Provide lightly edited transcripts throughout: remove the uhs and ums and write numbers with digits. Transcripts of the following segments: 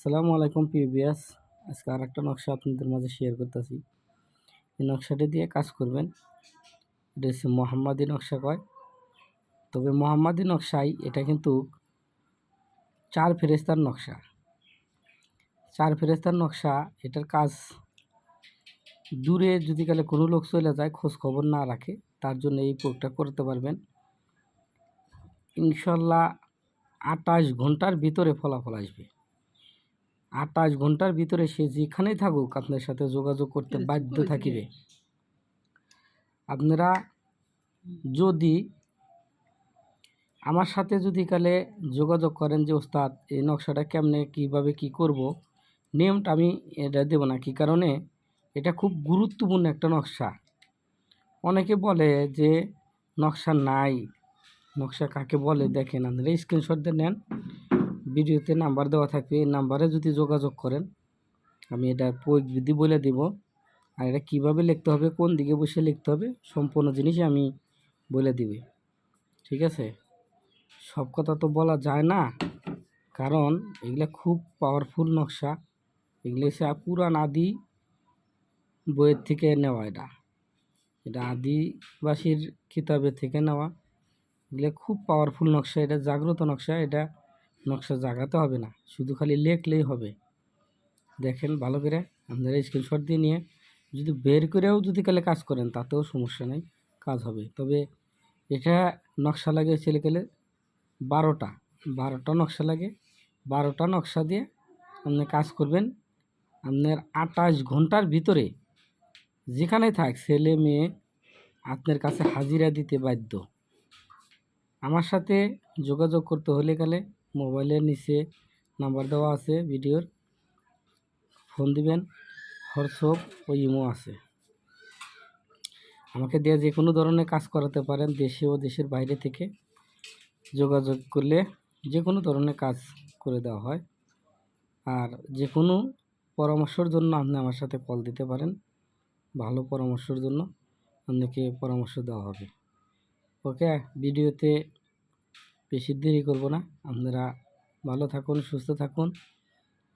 আসসালামু আলাইকুম পিবিএস। আজকে আর একটা নকশা আপনাদের মাঝে শেয়ার করতেছি। এই নকশাটি দিয়ে কাজ করবেন। এটা হচ্ছে মোহাম্মদী নকশা কয়। তবে মোহাম্মদী নকশায় এটা কিন্তু 4 ফেরেস্তার নকশা। 4 ফেরেস্তার নকশা। এটার কাজ দূরে যদি কালে কোনো লোক চলে যায়, খোঁজ খবর না রাখে, তার জন্য এই প্রয়োগটা করতে পারবেন। ইনশাল্লাহ 28 ঘন্টার ভিতরে ফলাফল আসবে। 28 ঘন্টার ভিতরে সে যেখানেই থাকুক আপনার সাথে যোগাযোগ করতে বাধ্য থাকিবে। আপনারা যদি আমার সাথে যদি কালে যোগাযোগ করেন যে ওস্তাদ এই নকশাটা কেমনে কিভাবে কি করব, নিয়মটা আমি এটা দেব না। কি কারণে? এটা খুব গুরুত্বপূর্ণ একটা নকশা। অনেকে বলে যে নকশা নাই। নকশা কাকে বলে দেখেন, আপনারা স্ক্রিনশট দিয়ে নেন, ভিডিওতে নাম্বার দেওয়া থাকবে। এই নাম্বারে যদি যোগাযোগ করেন আমি এটা প্রয়োগ বিধি বলে দেব। আর এটা কীভাবে লিখতে হবে, কোন দিকে বসে লিখতে হবে, সম্পূর্ণ জিনিসই আমি বলে দিবে। ঠিক আছে? সব কথা তো বলা যায় না, কারণ এগুলো খুব পাওয়ারফুল নকশা। এগুলো হচ্ছে পুরাণ আদি বইয়ের থেকে নেওয়া। এটা আদিবাসীর কিতাবের থেকে নেওয়া। এগুলো খুব পাওয়ারফুল নকশা। এটা জাগ্রত নকশা। এটা নকশা জাগাতে হবে না, শুধু খালি লেখলেই হবে। দেখেন ভালো করে, আপনারা স্ক্রিনশট দিয়ে নিয়ে যদি বের করেও যদি কালে কাজ করেন তাতেও সমস্যা নেই, কাজ হবে। তবে এটা নকশা লাগে ছেলে গেলে 12টা নকশা লাগে। 12টা নকশা দিয়ে আপনি কাজ করবেন। আপনার 28 ঘন্টার ভিতরে যেখানে থাক ছেলে মেয়ে আপনার কাছে হাজিরা দিতে বাধ্য। আমার সাথে যোগাযোগ করতে হলে গেলে মোবাইলের নিচে নাম্বার দেওয়া আছে, ভিডিওর ফোন দিবেন। হোয়াটসঅ্যাপ ও ইমো আছে। আমাকে দিয়ে যে কোনো ধরনের কাজ করাতে পারেন। দেশে ও দেশের বাইরে থেকে যোগাযোগ করলে যে কোনো ধরনের কাজ করে দেওয়া হয়। আর যে কোনো পরামর্শের জন্য আপনি আমার সাথে কল দিতে পারেন। ভালো পরামর্শের জন্য আপনাকে পরামর্শ দেওয়া হবে। ওকে, ভিডিওতে বেশি দেরি করব না। আপনারা ভালো থাকুন, সুস্থ থাকুন।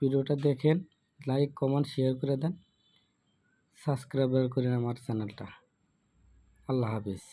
ভিডিওটা দেখেন, লাইক কমেন্ট শেয়ার করে দেন, সাবস্ক্রাইব করেন আমার চ্যানেলটা। আল্লাহ হাফিজ।